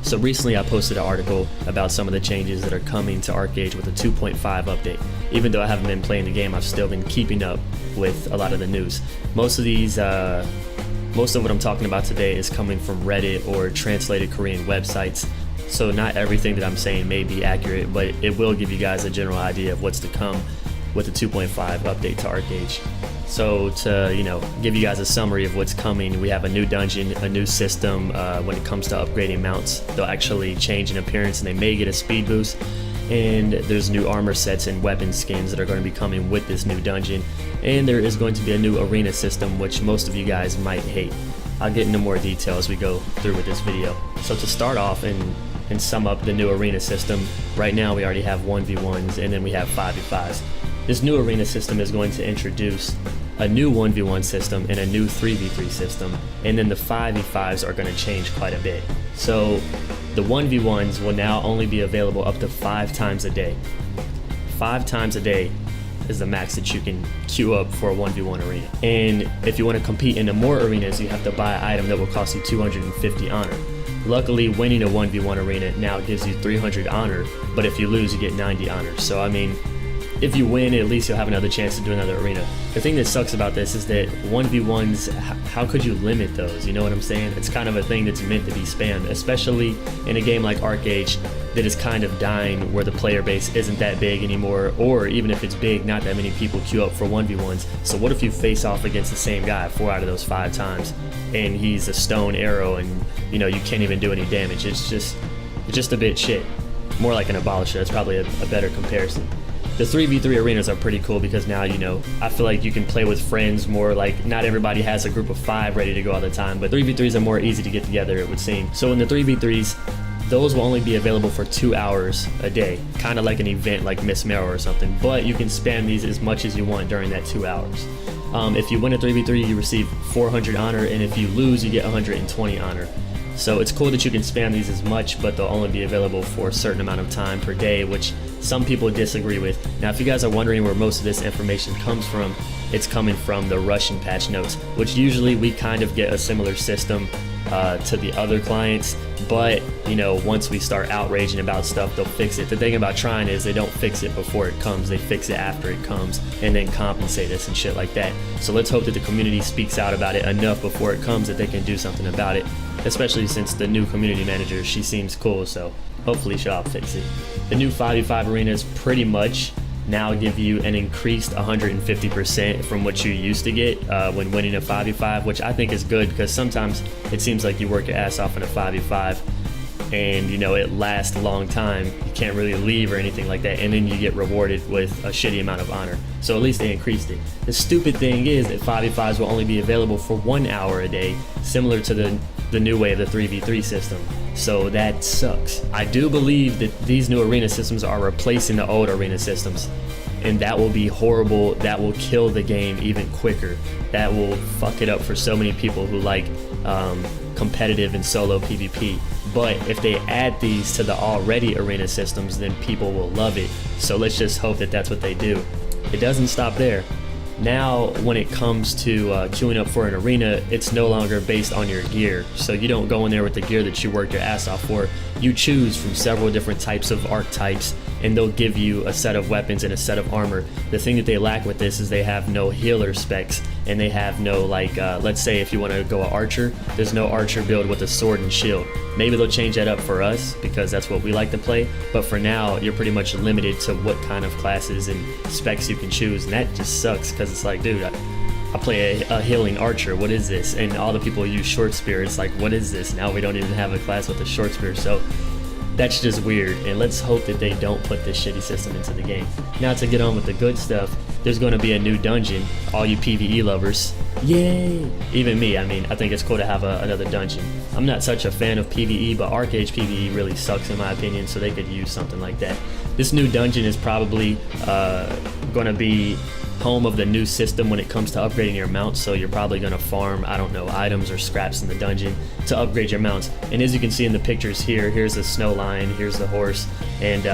So recently I posted an article about some of the changes that are coming to ArcheAge with a 2.5 update. Even though I haven't been playing the game, I've still been keeping up with a lot of the news. Most of what I'm talking about today is coming from Reddit or translated Korean websites. So not everything that I'm saying may be accurate, but it will give you guys a general idea of what's to come with the 2.5 update to ArcheAge. So to give you guys a summary of what's coming, we have a new dungeon, a new system when it comes to upgrading mounts. They'll actually change in appearance and they may get a speed boost. And there's new armor sets and weapon skins that are going to be coming with this new dungeon. And there is going to be a new arena system, which most of you guys might hate. I'll get into more detail as we go through with this video. So to start off and sum up the new arena system, right now we already have 1v1s and then we have 5v5s. This new arena system is going to introduce a new 1v1 system and a new 3v3 system, and then the 5v5s are going to change quite a bit. So the 1v1s will now only be available up to 5 times a day. 5 times a day is the max that you can queue up for a 1v1 arena. And if you want to compete into more arenas, you have to buy an item that will cost you 250 honor. Luckily, winning a 1v1 arena now gives you 300 honor, but if you lose, you get 90 honor. So I mean, if you win, at least you'll have another chance to do another arena. The thing that sucks about this is that 1v1s, how could you limit those? You know what I'm saying? It's kind of a thing that's meant to be spammed, especially in a game like ArcheAge that is kind of dying, where the player base isn't that big anymore, or even if it's big, not that many people queue up for 1v1s. So what if you face off against the same guy 4 out of those 5 times, and he's a stone arrow and you can't even do any damage? It's just a bit shit. More like an abolisher. That's probably a better comparison. The 3v3 arenas are pretty cool because now, I feel like you can play with friends more. Like, not everybody has a group of 5 ready to go all the time, but 3v3s are more easy to get together, it would seem. So in the 3v3s, those will only be available for 2 hours a day, kind of like an event like Miss Marrow or something, but you can spam these as much as you want during that 2 hours. If you win a 3v3, you receive 400 honor, and if you lose, you get 120 honor. So it's cool that you can spam these as much, but they'll only be available for a certain amount of time per day, which some people disagree with. Now, if you guys are wondering where most of this information comes from, it's coming from the Russian patch notes, which usually we kind of get a similar system to the other clients, but once we start outraging about stuff, they'll fix it. The thing about trying is they don't fix it before it comes, they fix it after it comes and then compensate us and shit like that. So let's hope that the community speaks out about it enough before it comes that they can do something about it, especially since the new community manager, she seems cool, so hopefully she'll fix it. The new 5v5 arenas pretty much now give you an increased 150% from what you used to get when winning a 5v5, which I think is good because sometimes it seems like you work your ass off in a 5v5 and it lasts a long time, you can't really leave or anything like that, and then you get rewarded with a shitty amount of honor. So at least they increased it. The stupid thing is that 5v5s will only be available for 1 hour a day, similar to the new way of the 3v3 system. So that sucks. I do believe that these new arena systems are replacing the old arena systems, and that will be horrible. That will kill the game even quicker. That will fuck it up for so many people who like competitive and solo PvP. But if they add these to the already arena systems, then people will love it. So let's just hope that that's what they do. It doesn't stop there. Now, when it comes to queuing up for an arena, it's no longer based on your gear. So you don't go in there with the gear that you worked your ass off for. You choose from several different types of archetypes, and they'll give you a set of weapons and a set of armor. The thing that they lack with this is they have no healer specs, and they have no, let's say if you want to go an archer, there's no archer build with a sword and shield. Maybe they'll change that up for us because that's what we like to play, but for now you're pretty much limited to what kind of classes and specs you can choose, and that just sucks because it's like, dude, I play a healing archer, what is this? And all the people use short spear, it's like, what is this? Now we don't even have a class with a short spear, so that's just weird, and let's hope that they don't put this shitty system into the game. Now to get on with the good stuff, there's going to be a new dungeon, all you PvE lovers. Yay! Even me, I think it's cool to have another dungeon. I'm not such a fan of PvE, but ArcheAge PvE really sucks in my opinion, so they could use something like that. This new dungeon is probably going to be home of the new system when it comes to upgrading your mounts, so you're probably going to farm, I don't know, items or scraps in the dungeon to upgrade your mounts. And as you can see in the pictures here, here's the snow lion, here's the horse, and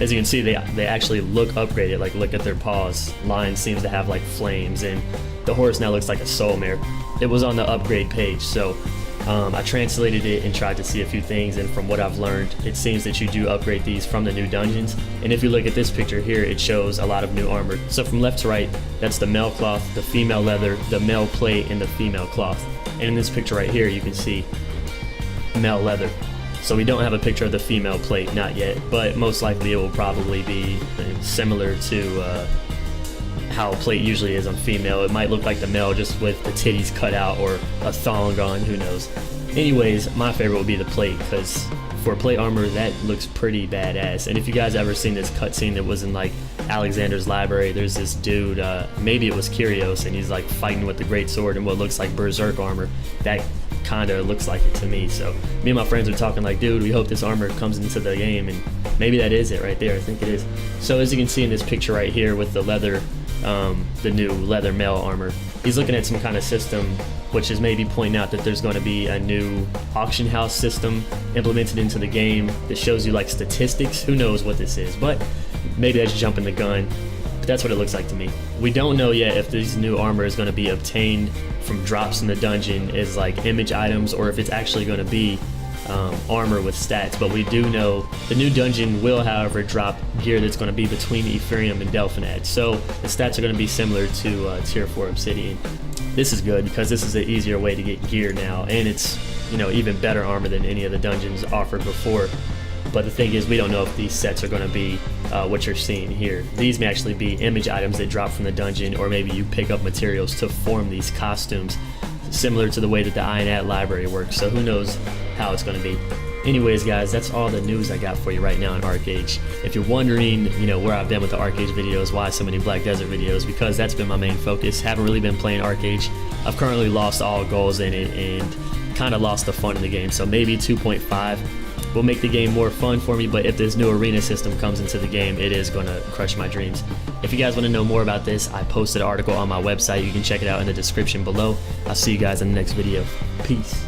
as you can see, they actually look upgraded. Like, look at their paws. Lion seems to have like flames, and the horse now looks like a soul mare. It was on the upgrade page, so I translated it and tried to see a few things, and from what I've learned, it seems that you do upgrade these from the new dungeons. And if you look at this picture here, it shows a lot of new armor. So from left to right, that's the male cloth, the female leather, the male plate, and the female cloth. And in this picture right here, you can see male leather. So we don't have a picture of the female plate, not yet, but most likely it will probably be similar to how plate usually is on female. It might look like the male just with the titties cut out or a thong on, who knows. Anyways, my favorite would be the plate, because for plate armor that looks pretty badass. And if you guys ever seen this cutscene that was in like Alexander's library, there's this dude, maybe it was Kyrios, and he's like fighting with the great sword in what looks like berserk armor. That kind of looks like it to me. So me and my friends were talking like, dude, we hope this armor comes into the game, and maybe that is it right there. I think it is. So as you can see in this picture right here with the leather, the new leather male armor, he's looking at some kind of system, which is maybe pointing out that there's going to be a new auction house system implemented into the game that shows you like statistics. Who knows what this is, but maybe that's jumping the gun. But that's what it looks like to me. We don't know yet if this new armor is going to be obtained from drops in the dungeon as like image items, or if it's actually going to be armor with stats. But we do know the new dungeon will, however, drop gear that's going to be between Ethereum and Delphinad. So the stats are going to be similar to Tier 4 Obsidian. This is good because this is an easier way to get gear now, and it's, you know, even better armor than any of the dungeons offered before. But the thing is, we don't know if these sets are going to be what you're seeing here. These may actually be image items that drop from the dungeon, or maybe you pick up materials to form these costumes, similar to the way that the Ionat library works. So who knows how it's going to be. Anyways, guys, that's all the news I got for you right now in ArcheAge. If you're wondering, you know, where I've been with the ArcheAge videos, why so many Black Desert videos, because that's been my main focus. Haven't really been playing ArcheAge. I've currently lost all goals in it and kind of lost the fun in the game. So maybe 2.5 will make the game more fun for me, but if this new arena system comes into the game, it is going to crush my dreams. If you guys want to know more about this, I posted an article on my website. You can check it out in the description below. I'll see you guys in the next video. Peace.